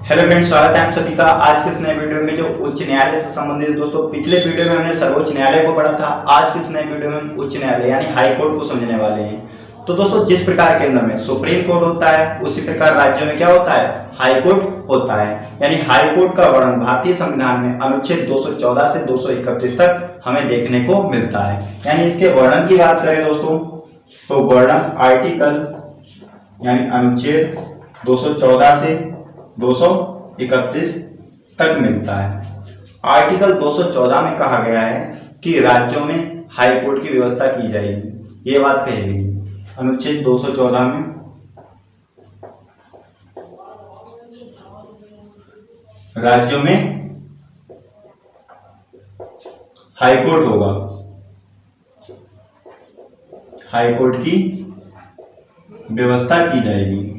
Hello friends, स्वागत है आप सभी का आज के इस नए वीडियो में। जो उच्च न्यायालय से संबंधित दोस्तों, पिछले वीडियो में हमने सर्वोच्च न्यायालय को पढ़ा था। आज के इस नए वीडियो में हम उच्च न्यायालय यानी हाई कोर्ट को समझने वाले हैं। तो दोस्तों, जिस प्रकार केंद्र में सुप्रीम कोर्ट होता है, उसी प्रकार राज्यों में क्या होता है, हाई कोर्ट होता है। यानी हाई कोर्ट का वर्णन भारतीय संविधान में अनुच्छेद 214 से 231 तक हमें देखने को मिलता है। यानी इसके वर्णन की बात करें दोस्तों, तो वर्णन आर्टिकल यानी अनुच्छेद 214 से 231 तक मिलता है। आर्टिकल 214 में कहा गया है कि राज्यों में हाई कोर्ट की व्यवस्था की जाएगी, ये बात कही गई अनुच्छेद 214 में। राज्यों में हाई कोर्ट होगा, हाई कोर्ट की व्यवस्था की जाएगी।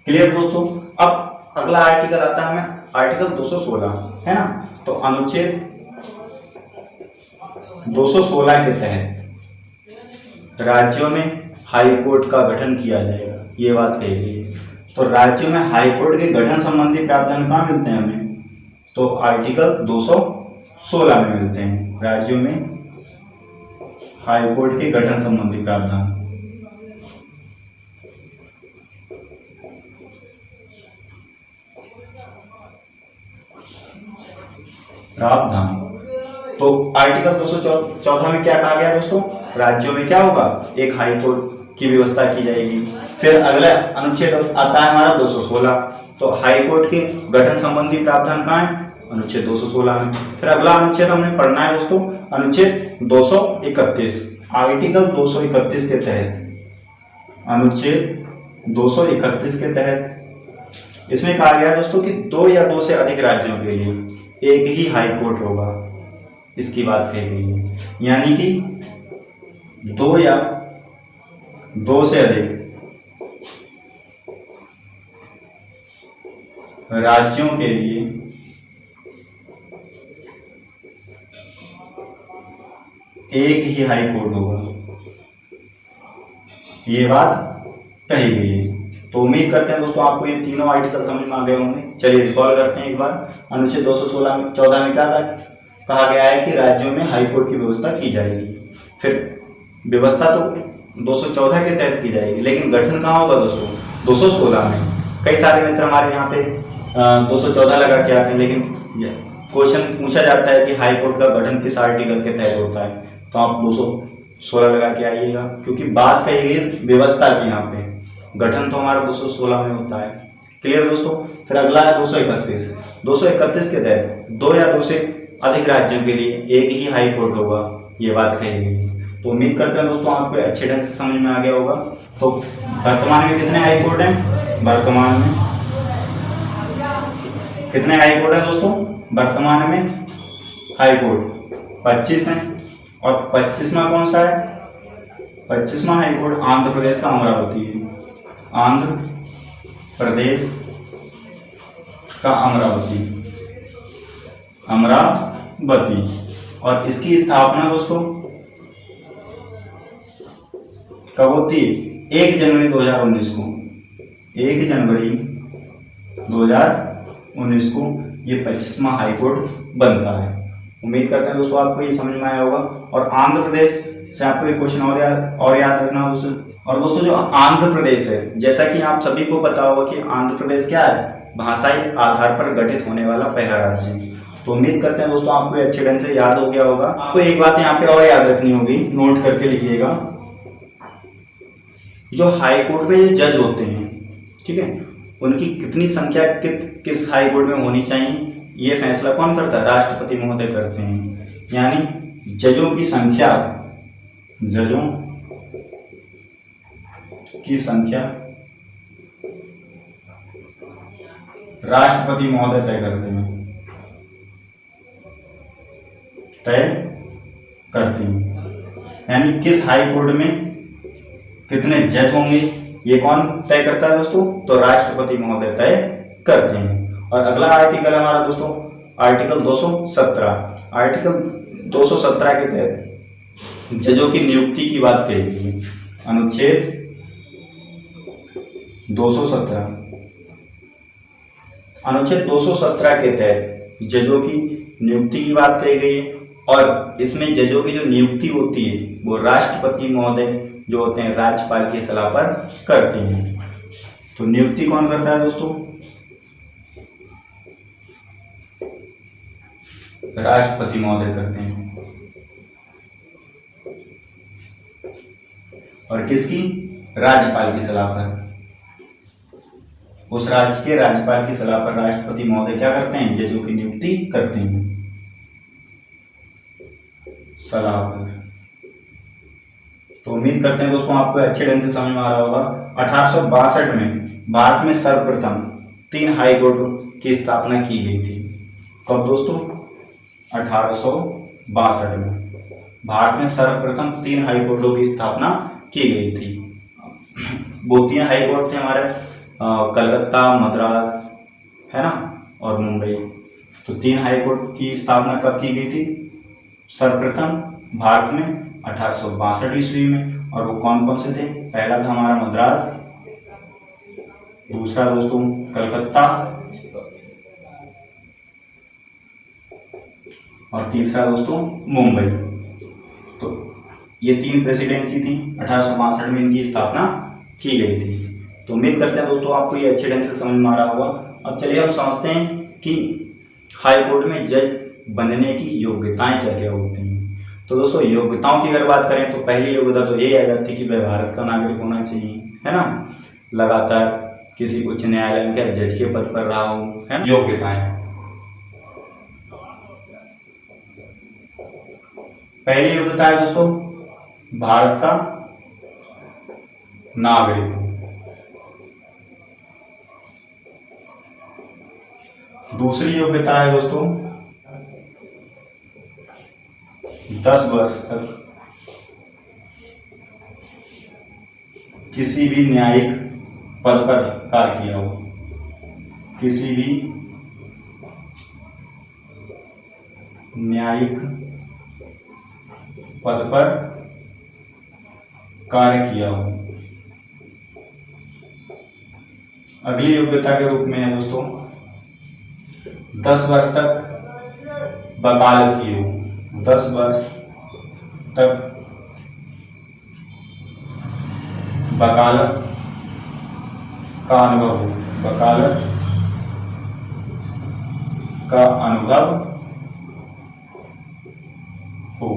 क्लियर दोस्तों। अब अगला आर्टिकल आता है हमें आर्टिकल 216, है ना। तो अनुच्छेद 216 के तहत राज्यों में हाई कोर्ट का गठन किया जाएगा, ये बात कही गई है। तो राज्यों में हाई कोर्ट के गठन संबंधी प्रावधान कहाँ मिलते हैं हमें, तो आर्टिकल 216 में मिलते हैं। राज्यों में हाई कोर्ट के गठन संबंधी प्रावधान तो आर्टिकल 214 में क्या कहा गया दोस्तों, राज्यों में क्या होगा, एक हाई कोर्ट की व्यवस्था की जाएगी। फिर अगला अनुच्छेद आता है हमारा 216। तो हाई कोर्ट के गठन संबंधी प्रावधान कहाँ है, अनुच्छेद 216 में। फिर अगला अनुच्छेद हमने पढ़ना है दोस्तों, अनुच्छेद 231। आर्टिकल 231 के तहत, अनुच्छेद 231 के तहत इसमें कहा गया दोस्तों कि दो या दो से अधिक राज्यों के लिए एक ही हाई कोर्ट होगा, इसकी बात कही गई है। यानी कि दो या दो से अधिक राज्यों के लिए एक ही हाई कोर्ट होगा, ये बात कही गई है। तो उम्मीद करते हैं दोस्तों आपको ये तीनों आर्टिकल समझ में आ गए होंगे। चलिए रिकॉल करते हैं एक बार। अनुच्छेद 214 में क्या कहा गया है कि राज्यों में हाई कोर्ट की व्यवस्था की जाएगी। फिर व्यवस्था तो 214 के तहत की जाएगी, लेकिन गठन कहाँ होगा दोस्तों, 216 में। कई सारे मित्र हमारे यहाँ पे 214 लगा के आते हैं, लेकिन क्वेश्चन पूछा जाता है कि हाई कोर्ट का गठन किस आर्टिकल के तहत होता है, तो आप 216 लगा के आइएगा, क्योंकि बात कही गई व्यवस्था की। यहाँ पे गठन तो हमारा 216 में होता है। क्लियर दोस्तों। फिर अगला है 231। 231 के तहत दो या दो से अधिक राज्यों के लिए एक ही हाई कोर्ट होगा, ये बात कही गई। तो उम्मीद करते हैं दोस्तों आपको अच्छे ढंग से समझ में आ गया होगा। तो वर्तमान में कितने हाई कोर्ट हैं, वर्तमान में कितने हाई कोर्ट है दोस्तों, वर्तमान में हाई कोर्ट 25 हैं। और 25वां कौन सा है, 25वां हाई कोर्ट आंध्र प्रदेश का अमरावती है। आंध्र प्रदेश का अमरावती। और इसकी स्थापना दोस्तों कब होती है, 1 जनवरी 2019 को। 1 जनवरी 2019 को ये 25वां हाई कोर्ट बनता है। उम्मीद करते हैं दोस्तों आपको ये समझ में आया होगा। और आंध्र प्रदेश से आपको एक क्वेश्चन और याद रखना दोस्तों। और दोस्तों जो आंध्र प्रदेश है, जैसा कि आप सभी को पता होगा कि आंध्र प्रदेश क्या है, भाषाई आधार पर गठित होने वाला पहला राज्य है। तो उम्मीद करते हैं दोस्तों आपको ये अच्छे ढंग से याद हो गया होगा। आपको एक बात यहाँ पे और याद रखनी होगी, नोट करके लिखिएगा। जो हाई कोर्ट में जो जज होते हैं, ठीक है, उनकी कितनी संख्या किस हाई कोर्ट में होनी चाहिए, ये फैसला कौन करता है, राष्ट्रपति महोदय करते हैं। यानी जजों की संख्या राष्ट्रपति महोदय तय करते हैं। यानी किस हाई कोर्ट में कितने जज होंगे, ये कौन तय करता है दोस्तों, तो राष्ट्रपति महोदय तय करते हैं। और अगला आर्टिकल हमारा दोस्तों आर्टिकल 217। आर्टिकल 217 के तहत जजों की नियुक्ति की बात कही गई है। अनुच्छेद 217, अनुच्छेद 217 के तहत जजों की नियुक्ति की बात कही गई है और इसमें जजों की जो नियुक्ति होती है वो राष्ट्रपति महोदय जो होते हैं राज्यपाल की सलाह पर करते हैं। तो नियुक्ति कौन करता है दोस्तों? राष्ट्रपति महोदय करते हैं। और किसकी? राज्यपाल की सलाह पर। उस राज्य के राज्यपाल की सलाह पर राष्ट्रपति महोदय क्या करते हैं? जजों की नियुक्ति करते हैं सलाह पर। तो उम्मीद करते हैं दोस्तों आपको अच्छे ढंग से समझ में आ रहा होगा। 1862 में भारत में सर्वप्रथम 3 हाई कोर्ट की स्थापना की गई थी। कब दोस्तों? 1862 में भारत में सर्वप्रथम 3 हाई कोर्टों की स्थापना की गई थी। वो 3 हाई कोर्ट थे हमारे कलकत्ता, मद्रास, है ना, और मुंबई। तो 3 हाई कोर्ट की स्थापना कब की गई थी? सर्वप्रथम भारत में 1862 ईस्वी में। और वो कौन कौन से थे? पहला था हमारा मद्रास, दूसरा दोस्तों कलकत्ता, और तीसरा दोस्तों मुंबई। तो ये 3 प्रेसिडेंसी थी। 1862 में इनकी स्थापना की गई थी। तो उम्मीद करते हैं दोस्तों आपको ये अच्छे ढंग से समझ में आ रहा होगा। अब चलिए हम समझते हैं कि हाई कोर्ट में जज बनने की योग्यताएं क्या क्या होती हैं। तो दोस्तों योग्यताओं की अगर बात करें तो पहली योग्यता तो यही आ जाती है कि वह भारत का नागरिक होना चाहिए, है ना, लगातार किसी उच्च न्यायालय के जज के पद पर रहा हो, है योग्यताएं। पहली योग्यता है दोस्तों भारत का नागरिक हो। दूसरी योग्यता है दोस्तों 10 वर्ष तक किसी भी न्यायिक पद पर कार्य किया हो, किसी भी न्यायिक पद पर कार्य किया हो। अगली योग्यता के रूप में है दोस्तों 10 वर्ष तक वकालत की हो, 10 वर्ष तक वकालत का अनुभव हो, वकालत का अनुभव हो।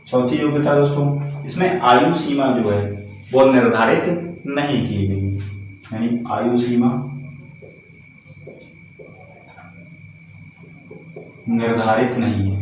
चौथी योग्यता दोस्तों इसमें आयु सीमा जो है वो निर्धारित नहीं की गई, यानी आयु सीमा निर्धारित नहीं है,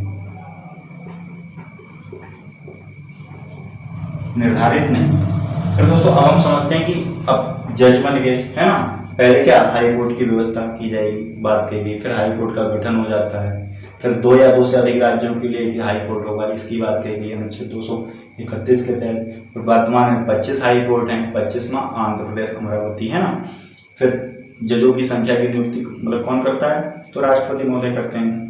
निर्धारित नहीं है। फिर दोस्तों अब हम समझते हैं कि अब जज बन गए, है ना, पहले क्या हाई कोर्ट की व्यवस्था की जाएगी, बात की गई, फिर हाई कोर्ट का गठन हो जाता है, फिर 2 या 2 से अधिक राज्यों के लिए कि हाई कोर्ट होगा, इसकी बात कही गई अनुच्छेद 231 के तहत। वर्तमान में 25 हाई कोर्ट हैं, 25वां आंध्र प्रदेश अमरावती, है ना। फिर जजों की संख्या की नियुक्ति मतलब कौन करता है? तो राष्ट्रपति महोदय करते हैं।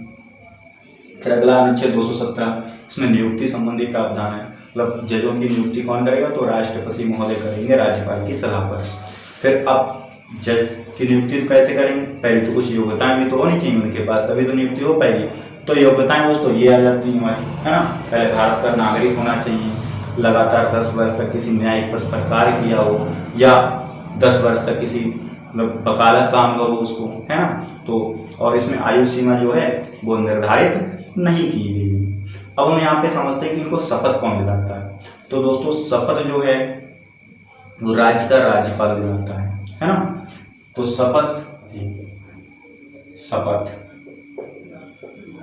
फिर अगला अनुच्छेद 217 इसमें नियुक्ति संबंधी प्रावधान है, मतलब जजों की नियुक्ति कौन करेगा? तो राष्ट्रपति महोदय करेंगे राज्यपाल की सलाह पर। फिर अब जज की नियुक्ति कैसे करेंगे? पहले तो कुछ योग्यताएं भी तो होनी चाहिए उनके पास, तभी तो नियुक्ति हो पाएगी। तो योग्यताएं दोस्तों ये आ जाती है हमारी, है ना। पहले भारत का नागरिक होना चाहिए, लगातार 10 वर्ष तक किसी न्यायिक पद पर कार्य किया हो, या 10 वर्ष तक किसी मतलब वकालत का अनुभव हो उसको, है ना। तो और इसमें आयु सीमा जो है वो निर्धारित नहीं की गई। अब हम यहाँ पे समझते हैं कि इनको शपथ कौन दिलाता है। तो दोस्तों शपथ जो है वो राज्य का राज्यपाल दिलाता है ना। तो शपथ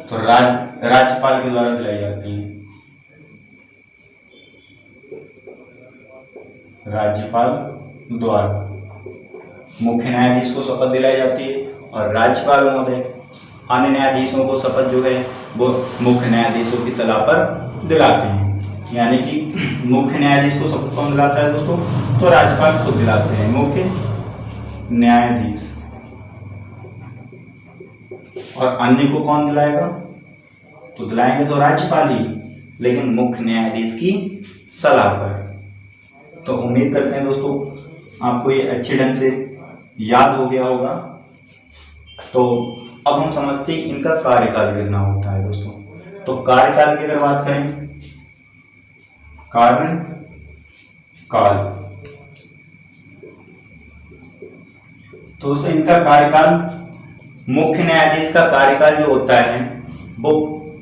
तो राज्यपाल के द्वारा दिलाई जाती है, राज्यपाल द्वारा मुख्य न्यायाधीश को शपथ दिलाई जाती है, और राज्यपाल महोदय अन्य न्यायाधीशों को शपथ जो है वो मुख्य न्यायाधीशों की सलाह पर दिलाते हैं। यानी कि मुख्य न्यायाधीश को शपथ कौन दिलाता है दोस्तों? तो राज्यपाल खुद दिलाते हैं, मुख्य न्यायाधीश। और अन्य को कौन दिलाएगा? तो दिलाएंगे तो राज्यपाल ही, लेकिन मुख्य न्यायाधीश की सलाह पर। तो उम्मीद करते हैं दोस्तों आपको ये अच्छे ढंग से याद हो गया होगा। तो अब हम समझते हैं इनका कार्यकाल कितना होता है दोस्तों। तो कार्यकाल की अगर बात करें, कार्यकाल, तो दोस्तों इनका कार्यकाल, मुख्य न्यायाधीश का कार्यकाल जो होता है वो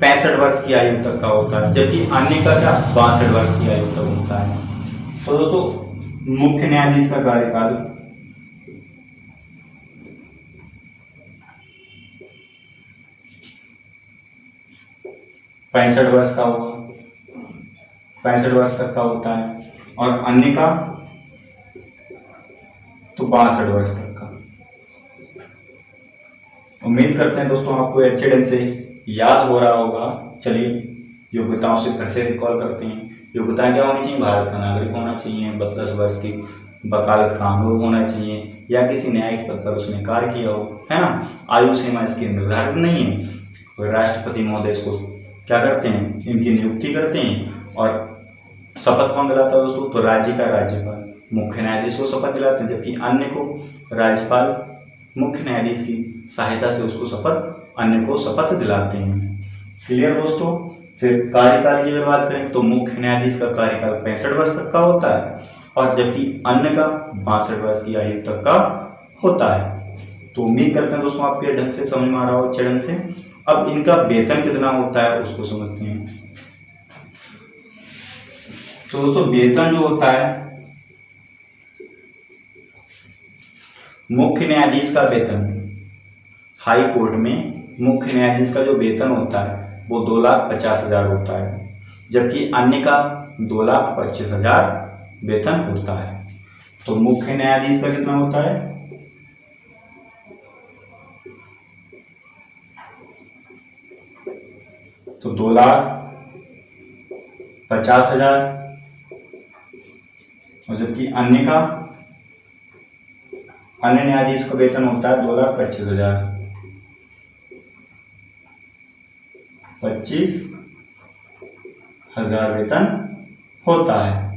65 वर्ष की आयु तक का होता है, जबकि अन्य का क्या 62 वर्ष की आयु तक होता है। तो दोस्तों मुख्य न्यायाधीश का कार्यकाल 65 वर्ष का होगा, 65 वर्ष तक का होता है, और अन्य का तो 62 वर्ष तक का। उम्मीद करते हैं दोस्तों आपको अच्छे ढंग से याद हो रहा होगा। चलिए योग्यताओं से फिर से रिकॉल करते हैं। योग्यताएं क्या होनी चाहिए? भारत का नागरिक होना चाहिए, 10 वर्ष की वकालत का अनुभव होना चाहिए, या किसी न्यायिक पद पर उसने कार्य किया हो, है ना। आयु सीमा इसकी निर्धारित नहीं है। और राष्ट्रपति महोदय इसको क्या करते हैं? इनकी नियुक्ति करते हैं। और शपथ कौन दिलाता है दोस्तों? तो राज्य का राज्यपाल मुख्य न्यायाधीश को शपथ दिलाते हैं, जबकि अन्य को राज्यपाल मुख्य न्यायाधीश की सहायता से उसको शपथ, अन्य को शपथ दिलाते हैं। क्लियर दोस्तों। फिर कार्यकाल की अगर बात करें तो मुख्य न्यायाधीश का कार्यकाल 65 वर्ष तक का होता है, और जबकि अन्य का 62 वर्ष की आयु तक का होता है। तो उम्मीद करते हैं दोस्तों आपके ढंग से समझ में आ रहा हो, अच्छे ढंग से। अब इनका वेतन कितना होता है उसको समझते हैं। तो दोस्तों वेतन जो होता है, मुख्य न्यायाधीश का वेतन, हाई कोर्ट में मुख्य न्यायाधीश का जो वेतन होता है वो 2,50,000 होता है, जबकि अन्य का 2,25,000 वेतन होता है। तो मुख्य न्यायाधीश का कितना होता है? तो 2,50,000, और जबकि अन्य न्यायाधीश का वेतन होता है 2,25,000, 25,000 वेतन होता है।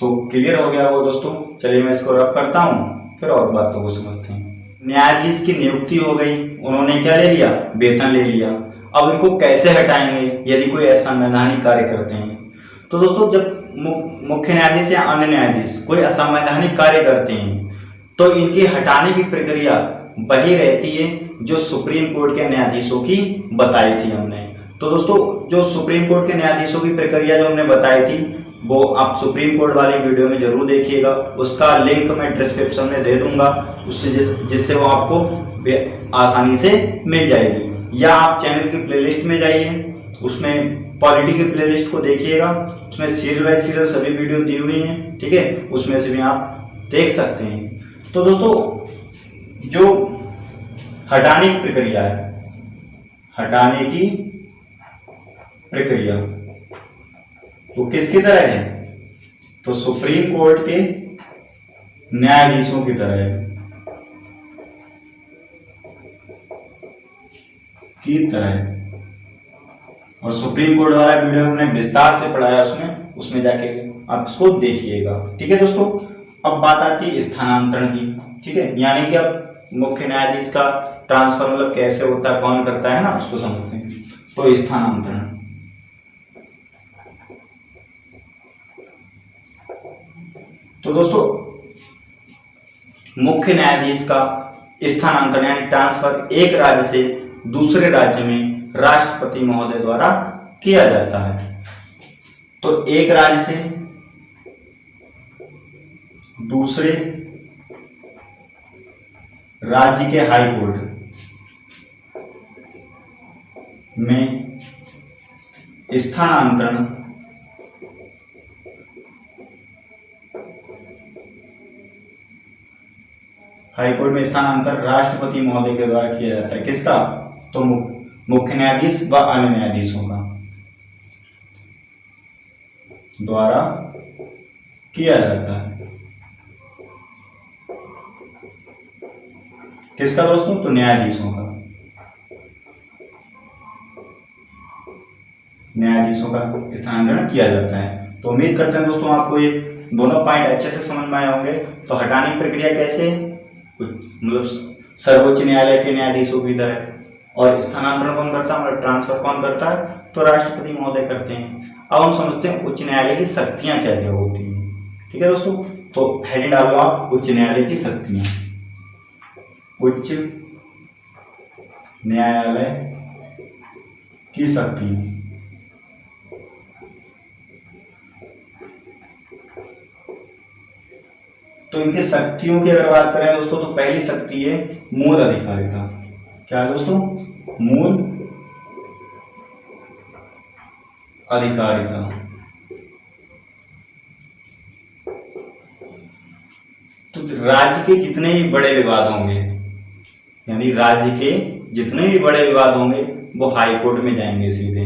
तो क्लियर हो गया वो दोस्तों। चलिए मैं इसको रफ करता हूँ, फिर और बातों को समझते हैं। न्यायाधीश की नियुक्ति हो गई, उन्होंने क्या ले लिया? वेतन ले लिया। अब इनको कैसे हटाएंगे यदि कोई असंवैधानिक कार्य करते हैं? तो दोस्तों जब मुख्य न्यायाधीश या अन्य न्यायाधीश कोई असंवैधानिक कार्य करते हैं तो इनकी हटाने की प्रक्रिया वही रहती है जो सुप्रीम कोर्ट के न्यायाधीशों की बताई थी हमने। तो दोस्तों जो सुप्रीम कोर्ट के न्यायाधीशों की प्रक्रिया जो हमने बताई थी वो आप सुप्रीम कोर्ट वाली वीडियो में जरूर देखिएगा। उसका लिंक मैं डिस्क्रिप्शन में दे दूंगा, उससे जिससे वो आपको आसानी से मिल जाएगी। या आप चैनल की प्लेलिस्ट में जाइए, उसमें पॉलिटी की प्लेलिस्ट को देखिएगा, उसमें सीरियल बाय सीरियल सभी वीडियो दी हुई हैं, ठीक है, उसमें से भी आप देख सकते हैं। तो दोस्तों जो हटाने की प्रक्रिया है, हटाने की प्रक्रिया वो किसकी तरह है? तो सुप्रीम कोर्ट के न्यायाधीशों की तरह है, और सुप्रीम कोर्ट वाला वीडियो हमने विस्तार से पढ़ाया उसमें जाके आप इसको देखिएगा, ठीक है दोस्तों। अब बात आती है स्थानांतरण की, ठीक है, यानी कि अब मुख्य न्यायाधीश का ट्रांसफर मतलब कैसे होता है, कौन करता है ना, उसको समझते हैं। तो स्थानांतरण, तो दोस्तों मुख्य न्यायाधीश का स्थानांतरण यानी ट्रांसफर एक राज्य से दूसरे राज्य में राष्ट्रपति महोदय द्वारा किया जाता है। तो एक राज्य से दूसरे राज्य के हाई कोर्ट में स्थानांतरण हाईकोर्ट में स्थानांतरण राष्ट्रपति महोदय के द्वारा किया जाता है। किसका? तो मुख्य न्यायाधीश व अन्य न्यायाधीशों का द्वारा किया जाता है। किसका दोस्तों? तो न्यायाधीशों का, न्यायाधीशों न्यायाधीशों का स्थानांतरण किया जाता है। तो उम्मीद करते हैं दोस्तों आपको ये दोनों पॉइंट अच्छे से समझ में आए होंगे। तो हटाने की प्रक्रिया कैसे, मतलब सर्वोच्च न्यायालय के न्यायाधीशों की तरह, और स्थानांतरण कौन करता है, मतलब ट्रांसफर कौन करता है, तो राष्ट्रपति महोदय करते हैं। अब हम समझते हैं उच्च न्यायालय की शक्तियां क्या क्या होती हैं। ठीक है दोस्तों, तो हेडिंग डाल लो आप, उच्च न्यायालय की शक्तियां। उच्च न्यायालय की शक्तियां, तो इनके शक्तियों की अगर बात करें दोस्तों, तो पहली शक्ति है मूल अधिकारिता। क्या है दोस्तों, मूल अधिकारिता। तो राज्य के जितने भी बड़े विवाद होंगे, यानी राज्य के जितने भी बड़े विवाद होंगे वो हाई कोर्ट में जाएंगे सीधे।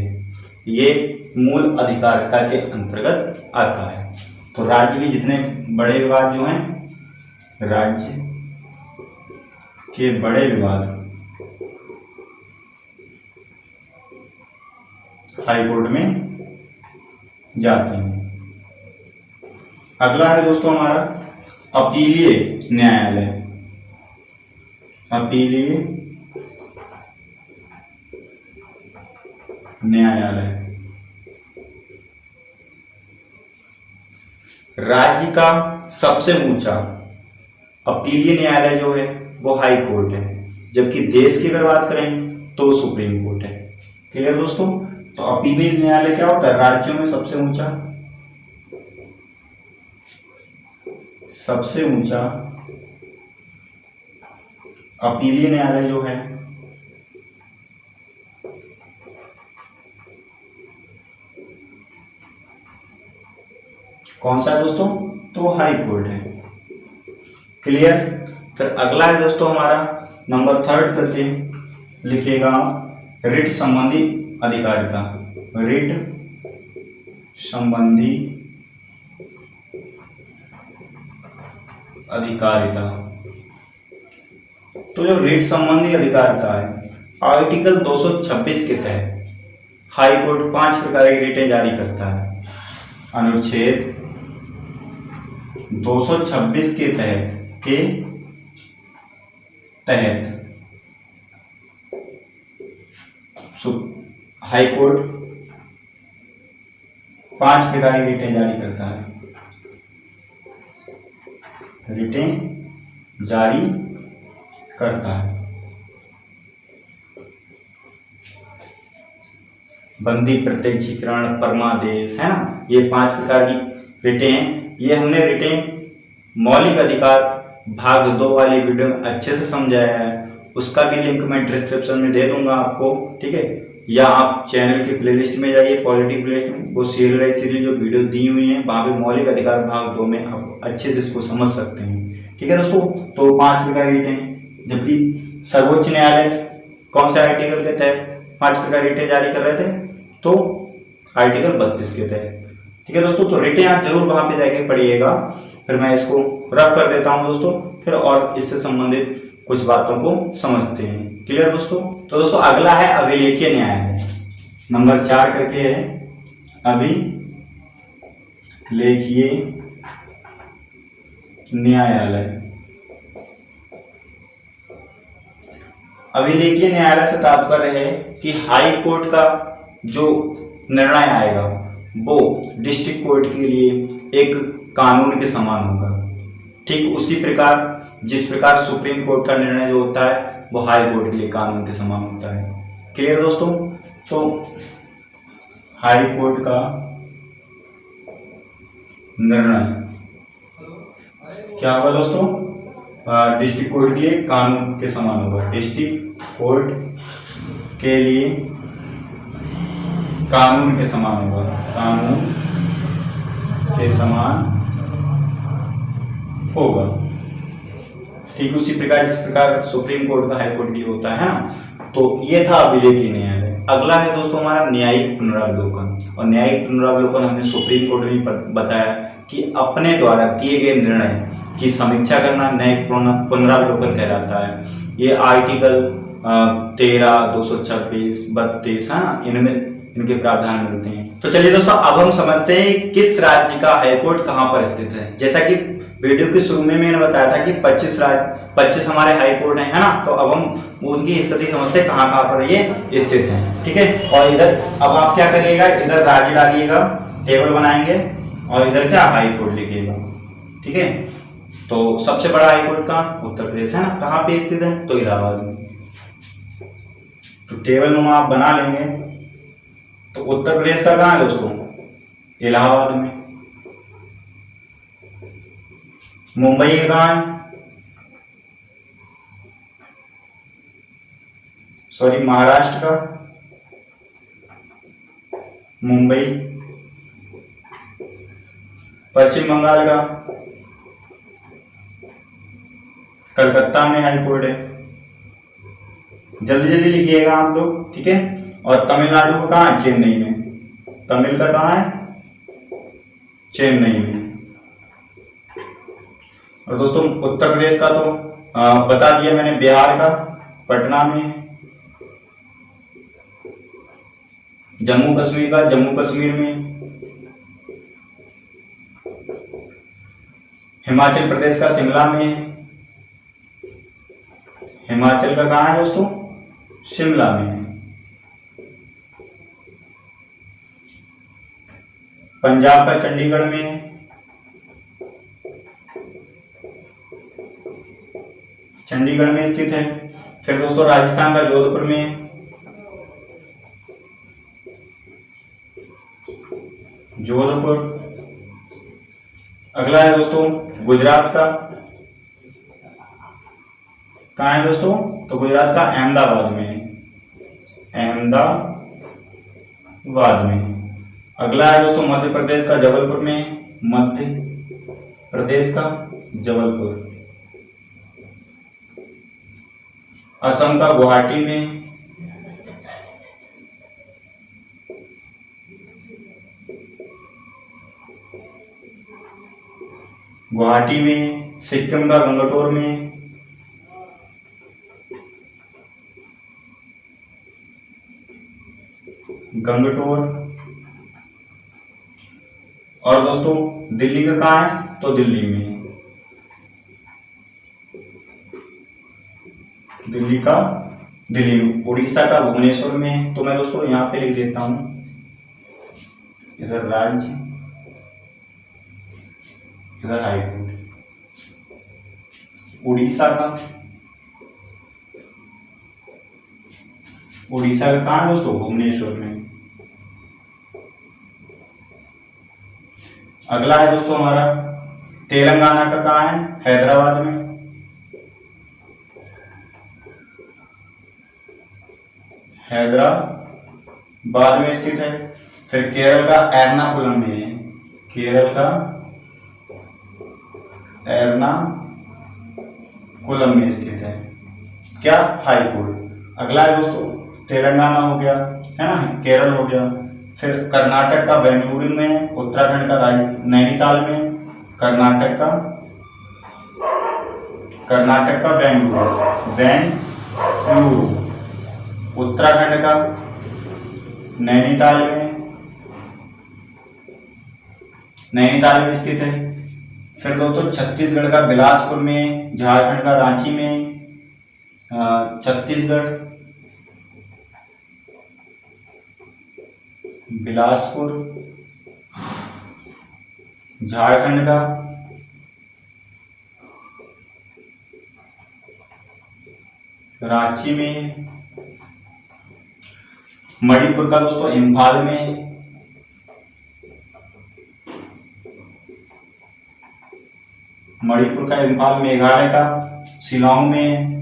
ये मूल अधिकारिता के अंतर्गत आता है। तो राज्य के जितने बड़े विवाद जो हैं, राज्य के बड़े विवाद हाई कोर्ट में जाते हैं। अगला है दोस्तों हमारा अपीलीय न्यायालय। अपीलीय न्यायालय राज्य का सबसे ऊंचा अपीलीय न्यायालय जो है वो हाई कोर्ट है, जबकि देश की अगर बात करें तो सुप्रीम कोर्ट है। क्लियर दोस्तों, तो अपीलीय न्यायालय क्या होता है, राज्यों में सबसे ऊंचा अपीलीय न्यायालय जो है कौन सा है दोस्तों, तो हाई कोर्ट है। क्लियर। फिर अगला है दोस्तों हमारा नंबर 3 पर से लिखिएगा रिट संबंधी अधिकारिता। रिट संबंधी अधिकारिता। तो जो रिट संबंधी अधिकारिता है, आर्टिकल 226 के तहत हाई कोर्ट 5 प्रकार की रिटें जारी करता है। अनुच्छेद 226 के तहत हाई कोर्ट 5 प्रकार की रिटें जारी करता है। रिटें जारी करता है। बंदी प्रत्यक्षीकरण, परमादेश, है ना, ये 5 प्रकार की रिटें हैं। ये हमने रिटें मौलिक अधिकार भाग 2 वाली वीडियो में अच्छे से समझाया है, उसका भी लिंक मैं डिस्क्रिप्शन में दे दूंगा आपको। ठीक है, या आप चैनल के प्लेलिस्ट में जाइए, पॉलिटी प्लेलिस्ट में, वो सीरियल बाई सीरियल जो वीडियो दी हुई है वहां पे मौलिक अधिकार भाग 2 में आप अच्छे से इसको समझ सकते हैं। ठीक है दोस्तों, तो 5 प्रकार की रिटें, जबकि सर्वोच्च न्यायालय कौन से आर्टिकल के तहत 5 प्रकार की रिटें जारी कर रहे थे, तो आर्टिकल 32 के तहत। ठीक है दोस्तों, तो रिटें आप जरूर वहां पे जाके पढ़िएगा। फिर मैं इसको रफ कर देता हूं दोस्तों, फिर और इससे संबंधित कुछ बातों को समझते हैं। क्लियर दोस्तों। तो दोस्तों अगला है अभिलेखीय न्यायालय, नंबर 4 करके है अभिलेखीय न्यायालय। अभिलेखीय न्यायालय से तात्पर्य है कि हाई कोर्ट का जो निर्णय आएगा वो डिस्ट्रिक्ट कोर्ट के लिए एक कानून के समान होगा। ठीक उसी प्रकार जिस प्रकार सुप्रीम कोर्ट का निर्णय जो होता है वो हाई कोर्ट के लिए कानून के समान होता है। क्लियर दोस्तों। तो हाई कोर्ट का निर्णय क्या होगा दोस्तों, डिस्ट्रिक्ट कोर्ट के लिए कानून के समान होगा। डिस्ट्रिक्ट कोर्ट के लिए कानून के समान होगा, कानून के समान होगा। ठीक उसी प्रकार जिस प्रकार सुप्रीम कोर्ट का हाई कोर्ट के लिए होता है ना। तो ये था अभिलेखीय न्यायालय। अगला है दोस्तों हमारा न्यायिक पुनरावलोकन। और न्यायिक पुनरावलोकन हमने सुप्रीम कोर्ट में बताया कि अपने द्वारा दिए गए निर्णय की समीक्षा करना न्यायिक पुनरावलोकन कहलाता है। ये आर्टिकल 13, 226, 32 है ना, इनमें इनके प्रावधान मिलते हैं। तो चलिए दोस्तों, अब हम समझते हैं किस राज्य का हाईकोर्ट कहाँ पर स्थित है। जैसा कि वीडियो के शुरू में मैंने बताया था कि 25 हमारे हाई कोर्ट है ना। तो अब हम उनकी स्थिति समझते हैं कहाँ कहाँ पर ये स्थित है। ठीक है, और इधर अब आप क्या करिएगा, इधर राज्य डालिएगा, टेबल बनाएंगे और इधर क्या हाई कोर्ट लिखिएगा। ठीक है, तो सबसे बड़ा हाई कोर्ट का उत्तर प्रदेश है ना, कहाँ पे स्थित है, तो इलाहाबाद में। तो टेबल नुमा आप बना लेंगे। तो उत्तर प्रदेश का कहाँ है दोस्तों, इलाहाबाद में। मुंबई कहाँ है, सॉरी महाराष्ट्र का मुंबई। पश्चिम बंगाल का कलकत्ता में हाई कोर्ट है। जल्दी जल्दी लिखिएगा आप लोग। ठीक है, और तमिलनाडु का कहाँ है, चेन्नई में। तमिल का कहाँ है, चेन्नई में। और दोस्तों उत्तर प्रदेश का तो बता दिया मैंने, बिहार का पटना में। जम्मू कश्मीर का जम्मू कश्मीर में। हिमाचल प्रदेश का शिमला में। हिमाचल का कहाँ है दोस्तों, शिमला में। पंजाब का चंडीगढ़ में। चंडीगढ़ में स्थित है। फिर दोस्तों राजस्थान का जोधपुर में। जोधपुर। अगला है दोस्तों गुजरात का, कहाँ है दोस्तों, तो गुजरात का अहमदाबाद में। अहमदाबाद में। अगला है दोस्तों मध्य प्रदेश का जबलपुर में। मध्य प्रदेश का जबलपुर। असम का गुवाहाटी में। गुवाहाटी में। सिक्किम का गंगटोर में। गंगटोर। और दोस्तों दिल्ली का कहाँ है, तो दिल्ली में। दिल्ली में। उड़ीसा का भुवनेश्वर में। तो मैं दोस्तों यहाँ पे लिख देता हूं, इधर राज्य, इधर हाईकोर्ट। उड़ीसा का कहाँ है दोस्तों, भुवनेश्वर में। अगला है दोस्तों हमारा तेलंगाना का कहाँ है, हैदराबाद में। हैदराबाद में स्थित है। फिर केरल का एर्नाकुलम में है। केरल का एर्नाकुलम में स्थित है क्या, हाई कोर्ट। अगला है दोस्तों तेलंगाना हो गया, है ना, केरल हो गया। फिर कर्नाटक का बेंगलुरु में। उत्तराखंड का नैनीताल में। कर्नाटक का बेंगलुरु। उत्तराखंड का नैनीताल में स्थित है। फिर दोस्तों छत्तीसगढ़ का बिलासपुर में। झारखंड का रांची में। छत्तीसगढ़ बिलासपुर। झारखंड का रांची में। मणिपुर का दोस्तों इम्फाल में। मेघालय का शिलांग में।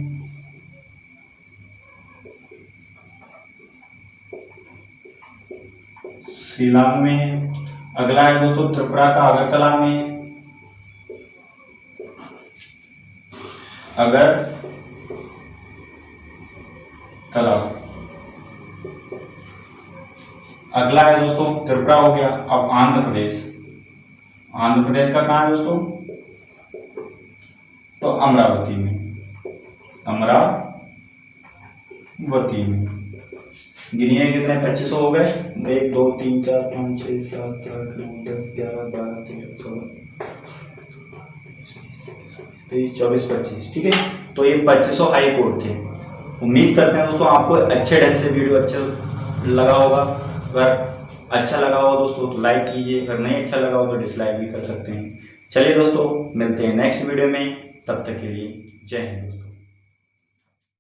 अगला है दोस्तों त्रिपुरा का अगरतला में। अगला है दोस्तों त्रिपुरा हो गया। अब आंध्र प्रदेश का कहाँ है दोस्तों, तो अमरावती में। गिनिए कितने 2500 हो गए। 1 2 3 4 5 6 7 8 9 10 11 12 13 14 24 25। ठीक है, तो ये 2500 हाई कोर्ट थे। उम्मीद करते हैं दोस्तों आपको अच्छे ढंग से वीडियो अच्छा लगा होगा। अगर अच्छा लगा हो दोस्तों तो लाइक कीजिए, अगर नहीं अच्छा लगा हो तो डिसलाइक भी कर सकते हैं। चलिए दोस्तों, मिलते हैं नेक्स्ट वीडियो में, तब तक के लिए जय हिंद दोस्तों।